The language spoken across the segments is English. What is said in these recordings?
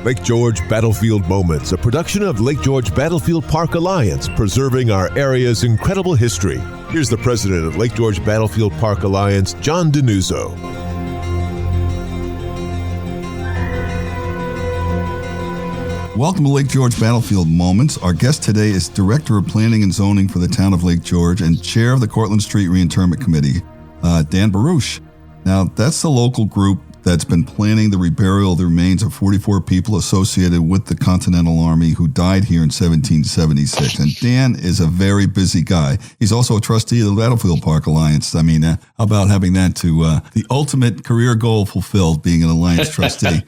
Lake George Battlefield Moments, a production of Lake George Battlefield Park Alliance, preserving our area's incredible history. Here's the president of Lake George Battlefield Park Alliance, John Denuzzo. Welcome to Lake George Battlefield Moments. Our guest today is Director of Planning and Zoning for the town of Lake George and Chair of the Cortlandt Street Reinterment Committee, Dan Barusch. Now, that's the local group that's been planning the reburial of the remains of 44 people associated with the Continental Army who died here in 1776. And Dan is a very busy guy. He's also a trustee of the Battlefield Park Alliance. I mean, how about having that to the ultimate career goal fulfilled, being an Alliance trustee?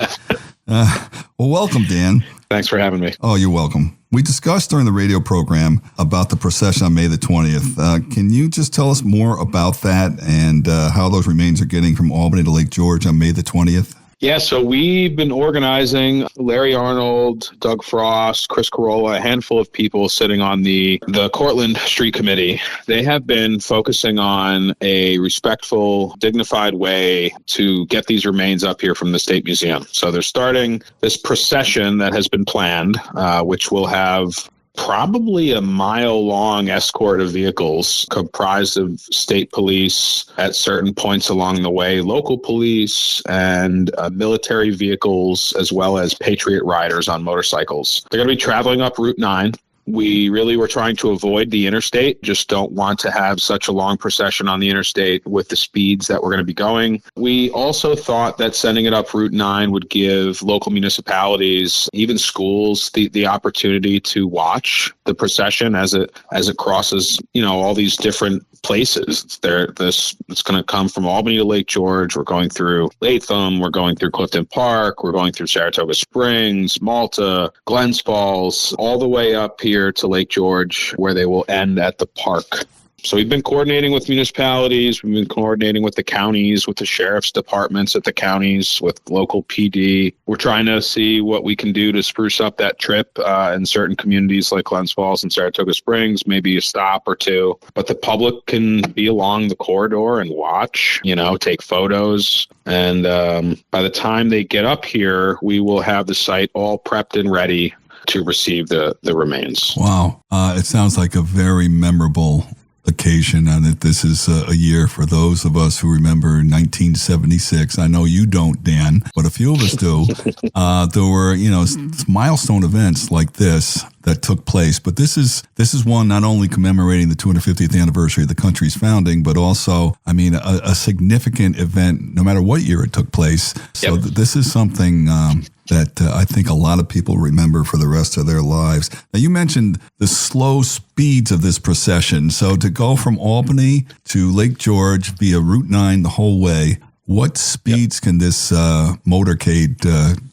Well, welcome, Dan. Thanks for having me. Oh, you're welcome. We discussed during the radio program about the procession on May the 20th. Can you just tell us more about that and how those remains are getting from Albany to Lake George on May the 20th? Yeah, so we've been organizing Larry Arnold, Doug Frost, Chris Carolla, a handful of people sitting on the Cortlandt Street Committee. They have been focusing on a respectful, dignified way to get these remains up here from the State Museum. So they're starting this procession that has been planned, which will have probably a mile-long escort of vehicles comprised of state police at certain points along the way, local police, and military vehicles, as well as Patriot riders on motorcycles. They're going to be traveling up Route 9. We really were trying to avoid the interstate, just don't want to have such a long procession on the interstate with the speeds that we're going to be going. We also thought that sending it up Route 9 would give local municipalities, even schools, the opportunity to watch the procession as it crosses, all these different places. It's going to come from Albany to Lake George. We're going through Latham. We're going through Clifton Park. We're going through Saratoga Springs, Malta, Glens Falls, all the way up here to Lake George, where they will end at the park. So we've been coordinating with municipalities, we've been coordinating with the counties, with the sheriff's departments at the counties, with local PD. We're trying to see what we can do to spruce up that trip in certain communities like Glens Falls and Saratoga Springs, maybe a stop or two. But the public can be along the corridor and watch, take photos. And by the time they get up here, we will have the site all prepped and ready to receive the remains. Wow. It sounds like a very memorable occasion, and that this is a year for those of us who remember 1976. I know you don't, Dan, but a few of us do. There were, milestone events like this that took place, but this is one not only commemorating the 250th anniversary of the country's founding, but also, a significant event, no matter what year it took place. So this is something that I think a lot of people remember for the rest of their lives. Now, you mentioned the slow speeds of this procession. So to go from Albany to Lake George via Route 9 the whole way, what speeds can this motorcade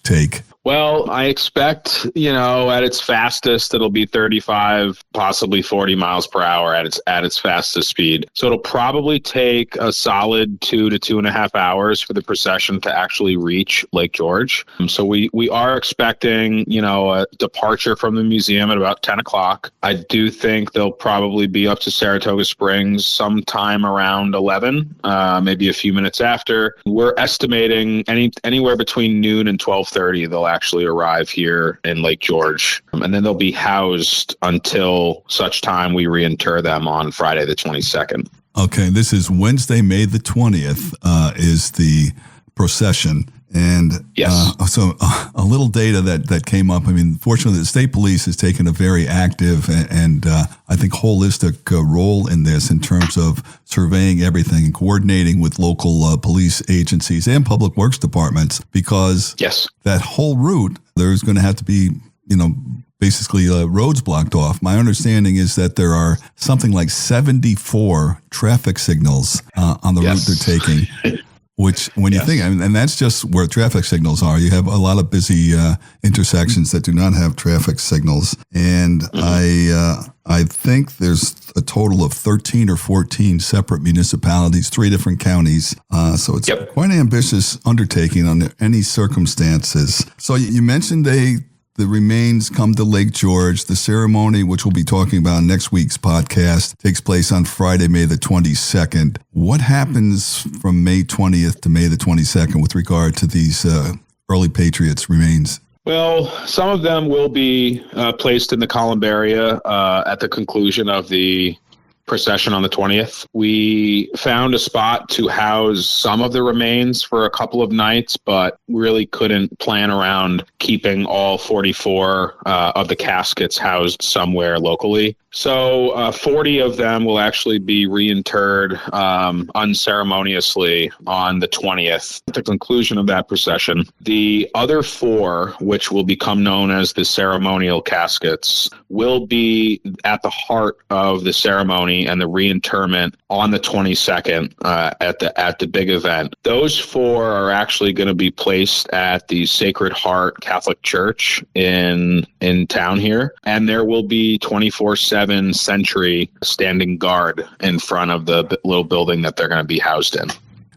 take? Well, I expect, at its fastest, it'll be 35, possibly 40 miles per hour at its fastest speed. So it'll probably take a solid 2 to 2.5 hours for the procession to actually reach Lake George. So we are expecting, a departure from the museum at about 10 o'clock. I do think they'll probably be up to Saratoga Springs sometime around 11, maybe a few minutes after. We're estimating anywhere between noon and 12:30 they'll actually arrive here in Lake George. And then they'll be housed until such time we reinter them on Friday the 22nd. Okay, this is Wednesday, May the 20th, is the procession. And yes. So a little data that came up. Fortunately, the state police has taken a very active and I think holistic role in this in terms of surveying everything and coordinating with local police agencies and public works departments, because that whole route, there's going to have to be, basically roads blocked off. My understanding is that there are something like 74 traffic signals on the route they're taking. Which, when you think, and that's just where traffic signals are. You have a lot of busy intersections that do not have traffic signals. And I think there's a total of 13 or 14 separate municipalities, 3 different counties. So it's quite an ambitious undertaking under any circumstances. So you mentioned the remains come to Lake George. The ceremony, which we'll be talking about in next week's podcast, takes place on Friday, May the 22nd. What happens from May 20th to May the 22nd with regard to these early Patriots' remains? Well, some of them will be placed in the columbaria at the conclusion of the procession on the 20th. We found a spot to house some of the remains for a couple of nights, but really couldn't plan around keeping all 44 of the caskets housed somewhere locally. So 40 of them will actually be reinterred unceremoniously on the 20th at the conclusion of that procession. The other 4, which will become known as the ceremonial caskets, will be at the heart of the ceremony and the reinterment on the 22nd at the big event. Those 4 are actually going to be placed at the Sacred Heart Catholic Church in town here, and there will be 24/7 sentry standing guard in front of the little building that they're going to be housed in.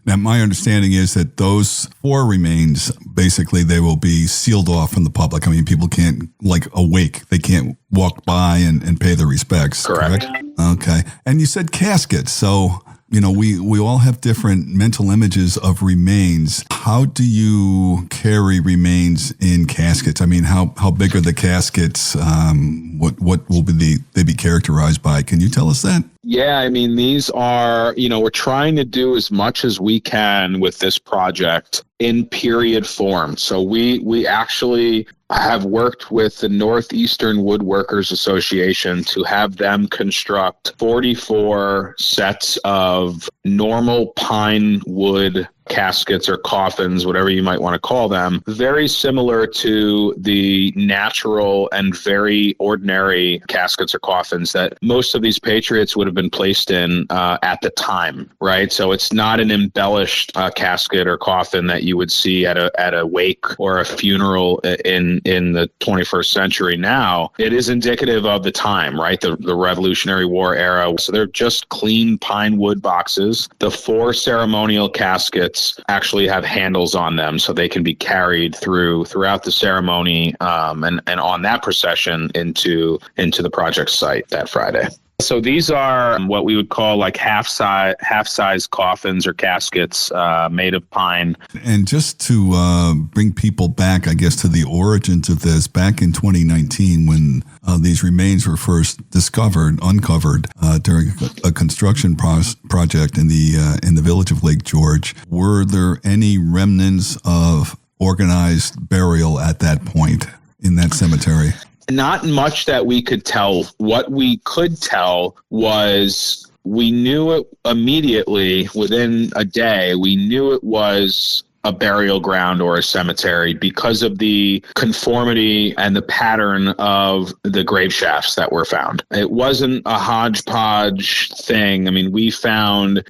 Now, my understanding is that those 4 remains, basically, they will be sealed off from the public. I mean, people can't, awake. They can't walk by and pay their respects. Correct. Okay. And you said caskets. So, we all have different mental images of remains. How do you carry remains in caskets? I mean, how big are the caskets? What will they be characterized by? Can you tell us that? Yeah, I mean, these are, we're trying to do as much as we can with this project in period form. So we actually have worked with the Northeastern Woodworkers Association to have them construct 44 sets of normal pine wood caskets or coffins, whatever you might want to call them, very similar to the natural and very ordinary caskets or coffins that most of these patriots would have been placed in at the time, right? So it's not an embellished casket or coffin that you would see at a wake or a funeral in the 21st century. Now it is indicative of the time, right? The Revolutionary War era. So they're just clean pine wood boxes. The 4 ceremonial caskets actually have handles on them, so they can be carried throughout the ceremony and on that procession into the project site that Friday. So these are what we would call half-size coffins or caskets made of pine. And just to bring people back, I guess, to the origins of this, back in 2019, when these remains were first uncovered during a construction project in the village of Lake George, were there any remnants of organized burial at that point in that cemetery? Not much that we could tell. What we could tell was we knew it immediately within a day. We knew it was a burial ground or a cemetery because of the conformity and the pattern of the grave shafts that were found. It wasn't a hodgepodge thing. I mean, we found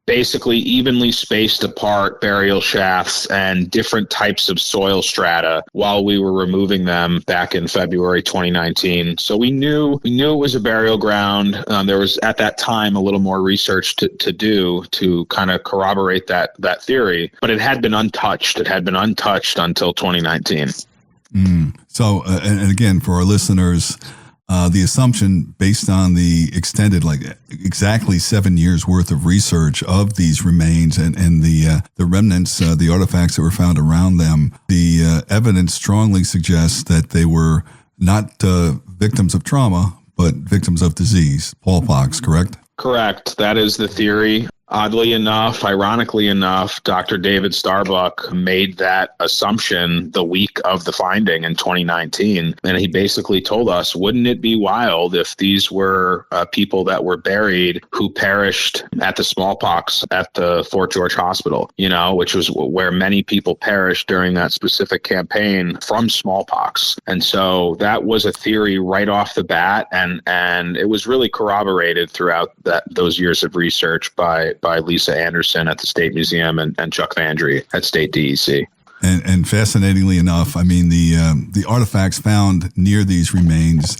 basically evenly spaced apart burial shafts and different types of soil strata while we were removing them back in February 2019. So we knew it was a burial ground. There was at that time a little more research to do to kind of corroborate that theory, but it had been untouched. It had been untouched until 2019. So, and again, for our listeners, the assumption based on the extended, exactly 7 years worth of research of these remains and the remnants, the artifacts that were found around them, the evidence strongly suggests that they were not victims of trauma, but victims of disease, smallpox, correct? Correct. That is the theory. Oddly enough, ironically enough, Dr. David Starbuck made that assumption the week of the finding in 2019. And he basically told us, wouldn't it be wild if these were people that were buried who perished at the smallpox at the Fort George Hospital, which was where many people perished during that specific campaign from smallpox. And so that was a theory right off the bat. And it was really corroborated throughout those years of research by Lisa Anderson at the State Museum and Chuck Vandry at State DEC. And fascinatingly enough, I mean, the artifacts found near these remains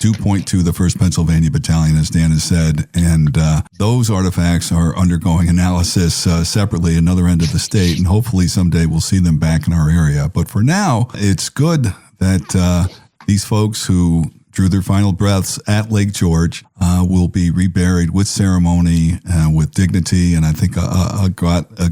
do point to the 1st Pennsylvania Battalion, as Dan has said, and those artifacts are undergoing analysis separately, another end of the state, and hopefully someday we'll see them back in our area. But for now, it's good that these folks who drew their final breaths at Lake George will be reburied with ceremony, with dignity, and I think a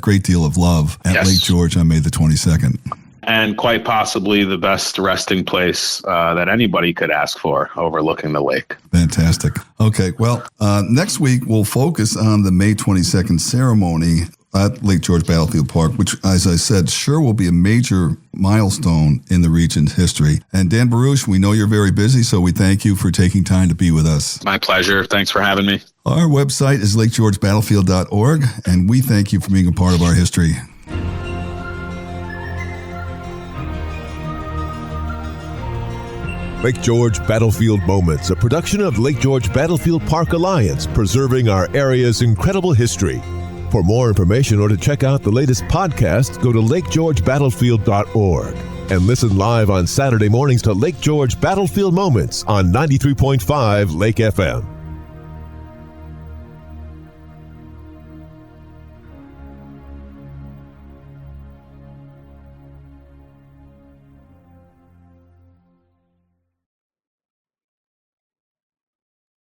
great deal of love at Lake George on May the 22nd. and quite possibly the best resting place that anybody could ask for, overlooking the lake. Fantastic. Okay, well, next week we'll focus on the May 22nd ceremony at Lake George Battlefield Park, which, as I said, sure will be a major milestone in the region's history. And Dan Barusch, we know you're very busy, so we thank you for taking time to be with us. My pleasure. Thanks for having me. Our website is lakegeorgebattlefield.org, and we thank you for being a part of our history. Lake George Battlefield Moments, a production of Lake George Battlefield Park Alliance, preserving our area's incredible history. For more information or to check out the latest podcast, go to lakegeorgebattlefield.org and listen live on Saturday mornings to Lake George Battlefield Moments on 93.5 Lake FM.